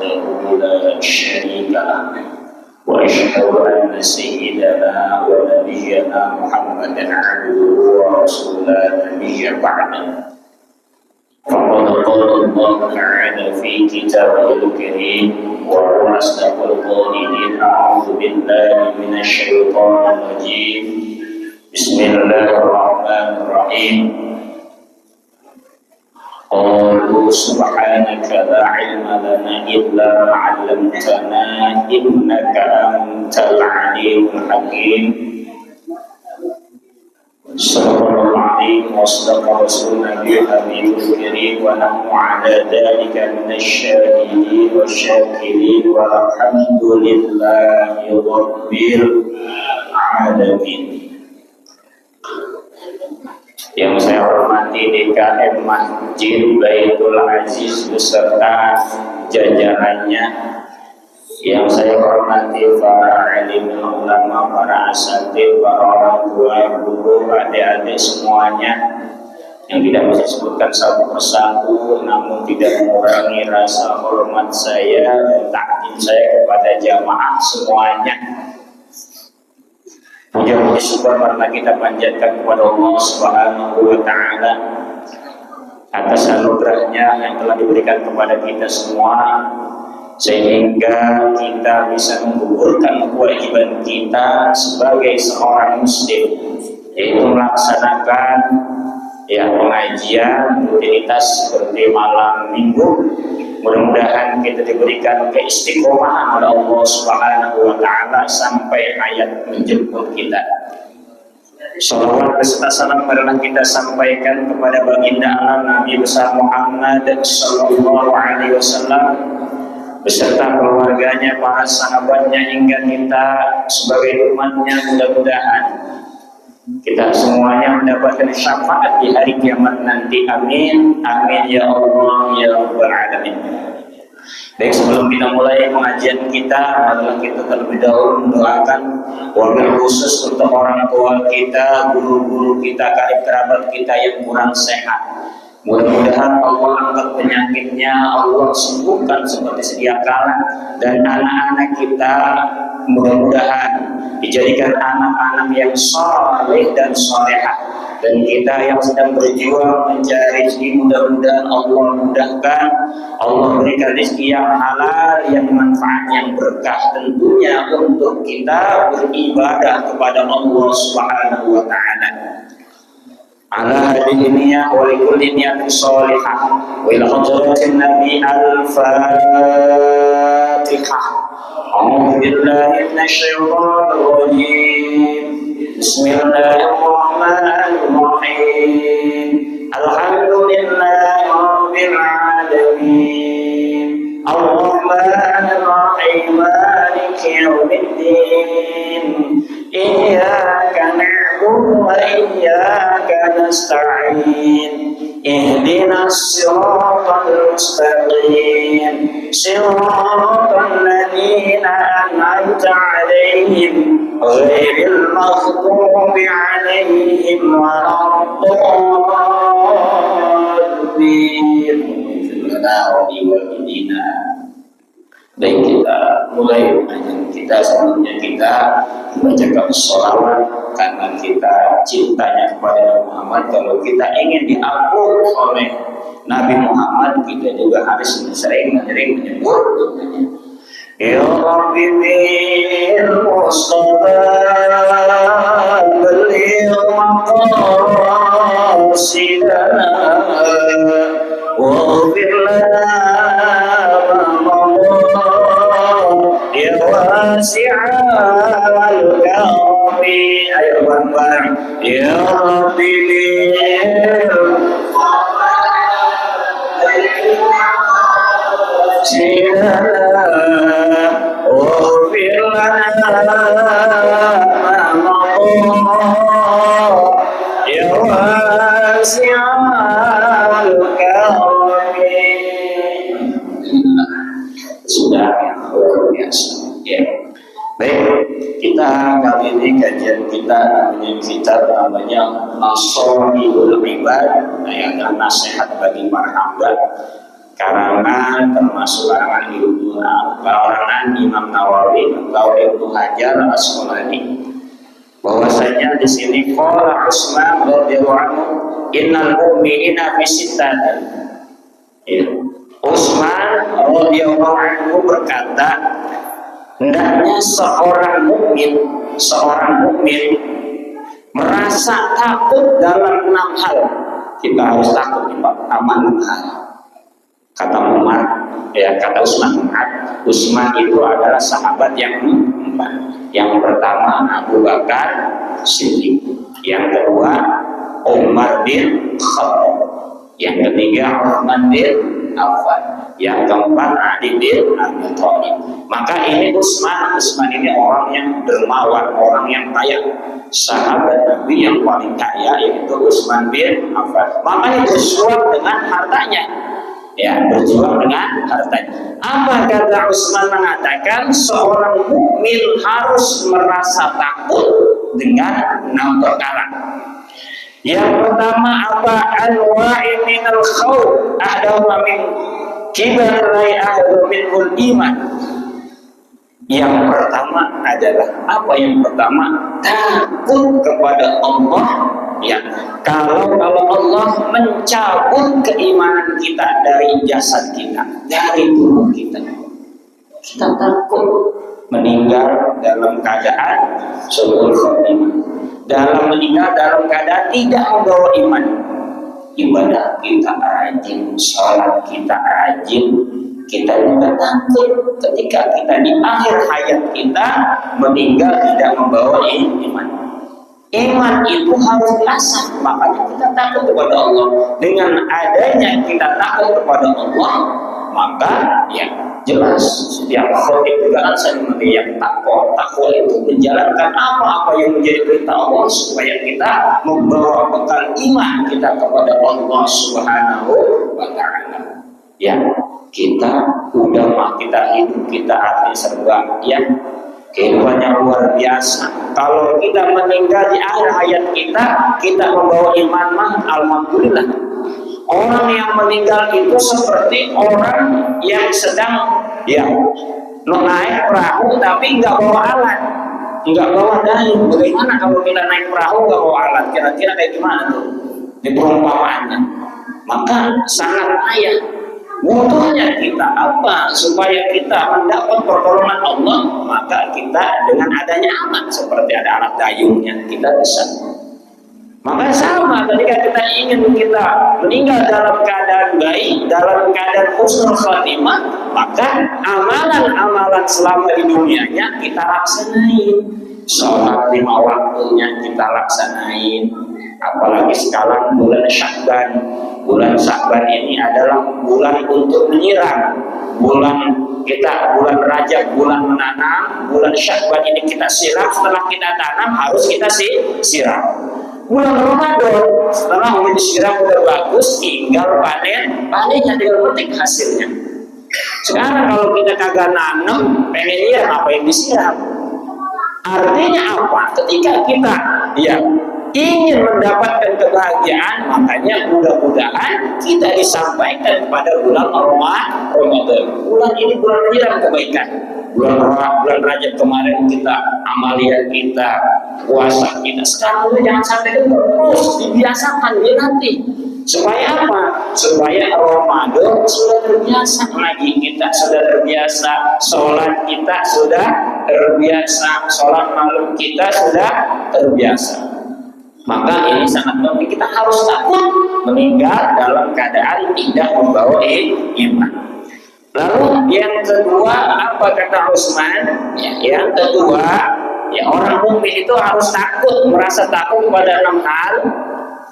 وحده لا شريك له وأشهد أن سيدنا ونبينا محمدا عبده ورسوله نبي بعده فقد قال الله تعالى في كتابه الكريم وهو أصدق القائلين أعوذ بالله من الشيطان الرجيم بسم الله الرحمن الرحيم قالوا سبحانك لا علم لنا إلا ما علمتنا إنك أنت العليم الحكيم صدق الله العظيم وصدق رسوله الحبيب الكريم ونحن على ذلك من الشاهدين والشاكرين والحمد لله رب العالمين. Yang saya hormati DKM Masjid Baitul Aziz beserta jajarannya, yang saya hormati para alim ulama, para asatidz, para orang tua, guru, adik-adik semuanya, yang tidak bisa disebutkan satu persatu, namun tidak mengurangi rasa hormat saya dan takdim saya kepada jamaah semuanya. Puja-puji syukur marilah kita panjatkan kepada Allah Subhanahu wa Ta'ala atas anugerahnya yang telah diberikan kepada kita semua, sehingga kita bisa menggugurkan kewajiban kita sebagai seorang muslim, yaitu melaksanakan pengajian rutinitas seperti malam minggu. Mudah-mudahan kita diberikan keistiqomahan oleh Allah Subhanahu wa Ta'ala sampai ayat menjemput kita. Salawat beserta salam marilah kita sampaikan kepada baginda alam Nabi besar Muhammad sallallahu alaihi wasallam beserta keluarganya, para sahabatnya, hingga kita sebagai umatnya. Mudah-mudahan kita semuanya mendapatkan syafaat di hari kiamat nanti. Amin, amin ya Allah ya Rabbal Alamin. Baik, sebelum kita mulai pengajian kita, adalah kita terlebih dahulu mendoakan wabil khusus untuk orang tua kita, guru-guru kita, karib kerabat kita yang kurang sehat. Mudah-mudahan Allah angkat penyakitnya, Allah sembuhkan seperti sedia kala, dan anak-anak kita mudah-mudahan dijadikan anak-anak yang saleh dan salehah. Dan kita yang sedang berjuang mencari rezeki, mudah-mudahan Allah mudahkan, Allah berikan rezeki yang halal, yang manfaat, yang berkah, tentunya untuk kita beribadah kepada Allah Subhanahu wa Ta'ala. Ala hadhihi niyyah wa likulli niyatin shalihah wa ila hadratin nabi al-fatihah. A'udzu billahi minasy syaithanir rajim. Bismillahirrahmanirrahim. Alhamdulillahi rabbil alamin. Ar-rahmanir rahim. Maliki yaumiddin. Iyyaka na'budu wa iyyaka nasta'in. Ihdinas siratal mustaqim. Siratal ladzina an'amta 'alaihim ghairil maghdubi 'alaihim waladdallin. Baik, kita mulai pengajian kita. Sebelumnya kita membacakan sholawat karena kita cintanya kepada Nabi Muhammad. Kalau kita ingin diampuni oleh Nabi Muhammad, kita juga harus sering menyebut Ya Rabbi bil Mustafa baligh maqasidana waghfir lana ya wasi'al karami. Ayo bareng-bareng Ya Rabbi bil waghfir lana ya wasi'al karami. Sudah luar biasa ya. Baik, kita kali ini kajian kita namanya kitab namanya Nasoihul Ibad, yang adalah nasihat bagi para hamba, karangan larangan, termasuk larangan Imam Nawawi atau Ibnu Hajar Al-Asqalani, bahwasanya di sini qala Utsman radhiyallahu anhu innal mu'minina fi sittatin. Utsman radhiyallahu anhu berkata, hendaknya seorang mukmin merasa takut dalam 6 hal. Kita harus takut sama 6 hal. Kata Umar, kata Utsman itu adalah sahabat yang 4. Yang pertama Abu Bakar Siddiq, yang kedua Umar bin Khattab, yang ketiga Utsman bin Affan, yang keempat Ali bin Abi Thalib. Maka ini Utsman ini orang yang dermawan, orang yang kaya, sahabat Nabi yang paling kaya, yaitu Utsman bin Affan. Makanya berjuang dengan hartanya, berjuang dengan hartanya. Apa kata Utsman mengatakan? Seorang mukmin harus merasa takut dengan 6 perkara. Yang pertama apa? Anwa'i minal khawf ahdawa min kibarai ahdawa minul iman. Yang pertama adalah apa? Yang pertama takut kepada Allah. Kalau Allah mencabut keimanan kita dari jasad kita, dari tubuh kita, kita takut meninggal dalam keadaan su'ul khotimah, meninggal dalam keadaan tidak membawa iman. Ibadah kita rajin, sholat kita rajin, kita juga takut ketika kita di akhir hayat kita meninggal tidak membawa iman. Iman itu harus diasah, makanya kita takut kepada Allah. Dengan adanya kita takut kepada Allah, maka jelas setiap khotib juga akan yang takwa itu menjalankan apa yang menjadi perintah Allah, supaya kita membawa bekal iman kita kepada Allah Subhanahu wa Ta'ala. Kita udah kita hidup, kita arti serba kehidupannya luar biasa. Kalau kita meninggal di akhir hayat kita membawa iman alhamdulillah. Orang yang meninggal itu seperti orang yang sedang naik perahu tapi nggak bawa alat, nggak bawa dayung. Bagaimana kalau kita naik perahu nggak bawa alat? Kira-kira kayak gimana tuh di perumpamaannya? Maka sangat payah. Butuhnya kita apa? Supaya kita mendapat pertolongan Allah, maka kita dengan adanya alat, seperti ada alat dayungnya, kita bisa. Maka sama ketika kita ingin kita meninggal dalam keadaan baik, dalam keadaan husnul khatimah, maka amalan-amalan selama di dunianya kita laksanain. Sholat 5 waktunya kita laksanain. Apalagi sekarang bulan Sya'ban. Bulan Sya'ban ini adalah bulan untuk menyiram. Bulan Rajab, bulan menanam. Bulan Sya'ban ini kita siram. Setelah kita tanam harus kita siram. Bulan Ramadan setelah disiram udah bagus, tinggal panennya tinggal petik hasilnya. Sekarang kalau kita kagak nanam, pengen lihat apa yang disiram. Artinya apa? Ketika kita ingin mendapatkan kebahagiaan, makanya mudah-mudahan kita disampaikan pada bulan Ramadan. Bulan ini bulan menyiram kebaikan. Bulan Rajab kemarin kita amalia kita, puasa kita. Sekarang jangan sampai terus dibiasakan, dilatih. Supaya apa? Supaya Ramadan sudah terbiasa, ngaji kita sudah terbiasa, sholat kita sudah terbiasa, sholat malam kita sudah terbiasa. Maka ini sangat penting, kita harus takut meninggal dalam keadaan tidak membawa iman. Lalu yang kedua apa kata Utsman? Yang kedua, orang mukmin itu harus takut, merasa takut pada 6 hal.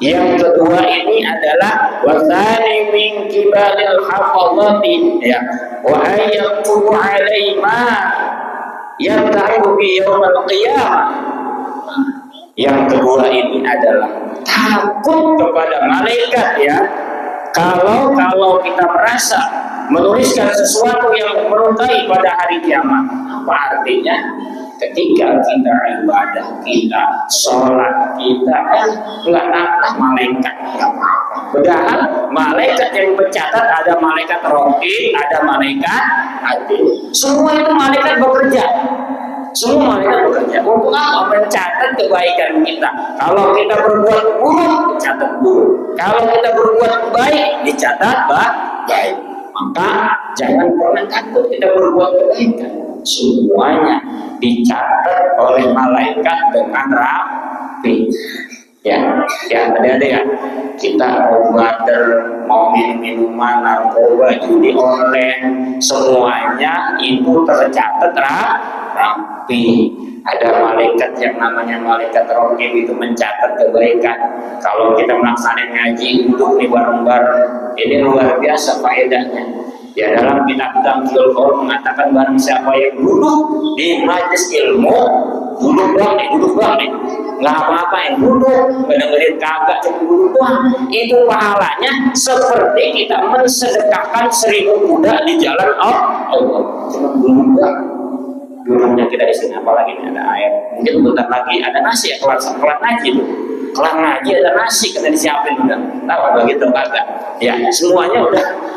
Yang kedua ini adalah wasani min kibalil hafadhati wa ayyaqulu alaihi ma yantahu bi yaumil qiyamah. Yang kedua ini adalah takut kepada malaikat kalau kita merasa menuliskan sesuatu yang melukai pada hari kiamat. Apa artinya? ketika kita ibadah, kita sholat, kita nggak ada malaikat. Padahal malaikat yang mencatat ada malaikat raqib, ada malaikat atid. Semua itu malaikat bekerja. Semua malaikat bekerja untuk apa? Mencatat kebaikan kita. Kalau kita berbuat buruk, dicatat buruk. Kalau kita berbuat baik, dicatat baik. Maka jangan pernah takut kita berbuat kebaikan. Semuanya dicatat oleh malaikat dengan rapi. Ya, ada ya. Kita mau bader, mau minum minuman, narkoba, judi online, semuanya itu tercatat rapi. Ada malaikat yang namanya malaikat raqib itu mencatat kebaikan. Kalau kita melaksanakan ngaji, duduk nih bareng-bareng, ini luar biasa faedahnya. Ya, dalam kitab Tamzil Qaul mengatakan barang siapa yang duduk di majelis ilmu, duduk doang nih, nggak apa-apa yang duduk, dengerin kagak cuma duduk doang, itu pahalanya seperti kita mensedekahkan 1000 kuda di jalan Allah. Cuma duduk doang. Dulunya kita di sini, apalagi ini ada air, mungkin bentar lagi ada nasi ya, kelar ngaji tuh, kelar ngaji ada nasi kita disiapin udah, tahu begitu kagak? Ya, semuanya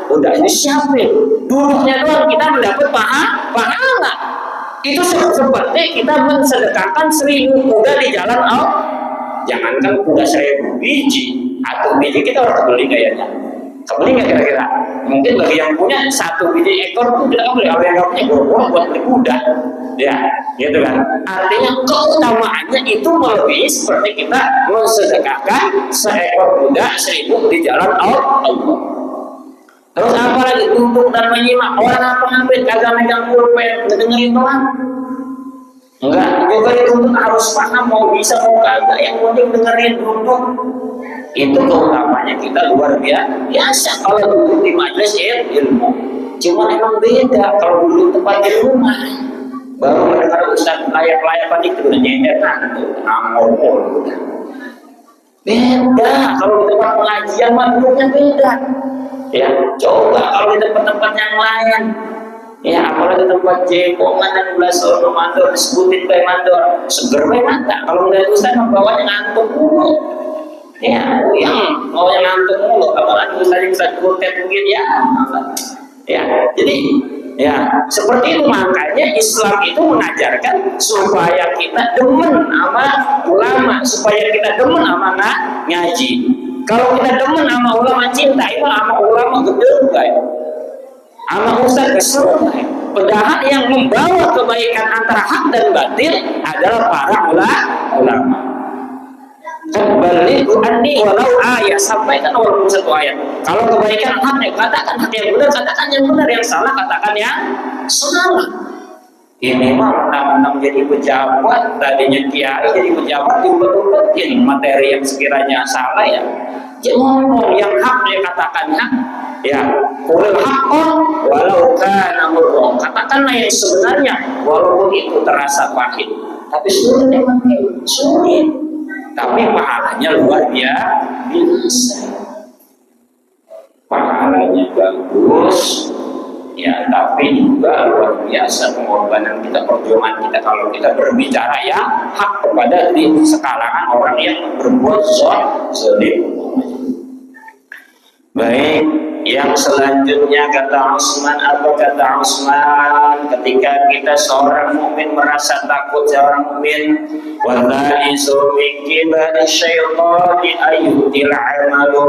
udah disiapin, duduknya doang kita mendapat pahala. Itu seperti kita mensedekahkan 1000 kuda di jalan Allah. Jangankan kuda 1000 biji, atau biji kita harus beli kayaknya. Kebeli nggak kira-kira? Mungkin bagi yang punya 1 biji ekor pun kita beli. Kalau yang nggak punya buat beli kuda, ya, gitu kan? Artinya keutamaannya itu melebihi seperti kita mensedekahkan 1 kuda 1000 di jalan Allah. Terus apa lagi? Duduk dan menyimak. Orang apa ngambil kagak megang pulpen, ngedengerin doang. Enggak, juga dituntut harus paham, mau bisa mau kagak, yang penting dengerin duduk. Itu keutamanya kita luar biasa kalau duduk di majelis ilmu. Cuma emang beda kalau duduk tempat di rumah. Baru mendengar ustaz layak-layakan itu udah nyender tuh, ngomong udah. Beda kalau di tempat pengajian mah duduknya beda. Ya, coba kalau di tempat-tempat yang lain. Ya, apalagi tempat jepongan dan belasono mandor disebutin kayak mandor, seger mata. Kalau nggak ustaz membawanya ngantuk mulu. Ya, yang mau yang ngantuk mulu, apalagi misalnya bisa kutet mungkin ya. Ya, jadi ya seperti itu. Makanya Islam itu mengajarkan supaya kita demen sama ulama, supaya kita demen sama ngaji. Kalau kita demen sama ulama, cinta itu sama ulama gede ya, sama ustaz kesel. Padahal yang membawa kebaikan antara hak dan batil adalah para ulama. Balighu anni walau ayat, sampaikan walaupun 1 ayat. Kalau kebaikan hak, katakan hak yang benar, katakan yang benar, yang salah katakan yang salah. Ini mah mentang-mentang jadi pejabat, tadinya kiai jadi pejabat, diumpet-umpetin materi yang sekiranya salah ya. Ngomong yang hak dia katakan hak. Ya, qul haqqan walau kana murra. Katakanlah yang sebenarnya walaupun itu terasa pahit. Tapi sulit memang sulit. Tapi pahalanya luar biasa. Pahalanya bagus, ya, tapi juga luar biasa pengorbanan kita, perjuangan kita kalau kita berbicara ya hak kepada di sekalangan orang yang berbuat zalim. Baik, yang selanjutnya kata Utsman, ketika kita seorang mukmin merasa takut seorang mukmin, wallahi sumiki bani syaitani ayyutil amalu,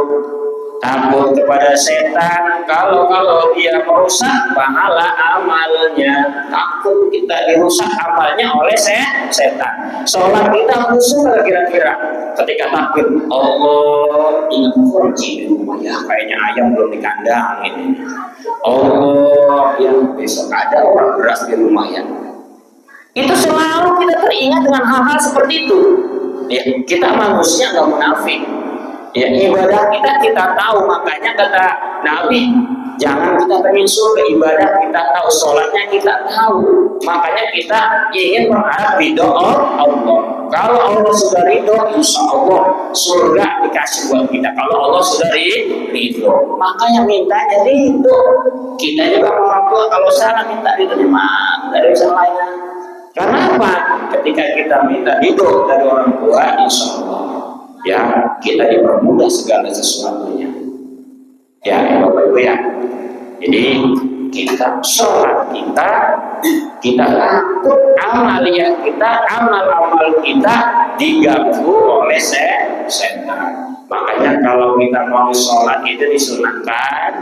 takut kepada setan kalau dia merusak pahala amalnya. Takut kita dirusak amalnya oleh setan. Sholat kita khusyuk kira-kira ketika takbir, Allah, ingat kunci di rumah ya, kayaknya ayam belum di kandang ini. Allah, ya besok ada orang beras di rumah ya. Itu selalu kita teringat dengan hal-hal seperti itu. Ya, kita manusia nggak munafik. Ya, ibadah kita tahu, makanya kata Nabi, jangan kita pengen surga, ibadah kita tahu, sholatnya kita tahu, makanya kita ingin berharap ridho Allah. Kalau Allah sudah ridho, insya Allah surga dikasih buat kita. Kalau Allah sudah ridho, makanya mintanya ridho. Kita juga orang tua kalau salah minta ridho, dari salahnya. Karena apa? Ketika kita minta hidup dari orang tua, insya Allah ya kita dipermudah segala sesuatunya. Ya, Bapak Ibu ya. Jadi kita sholat kita takut amalia kita, amal-amal kita diganggu oleh setan. Makanya kalau kita mau sholat itu disunahkan,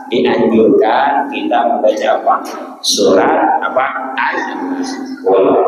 dianjurkan kita membaca apa? Surat apa? Al-Qur'an.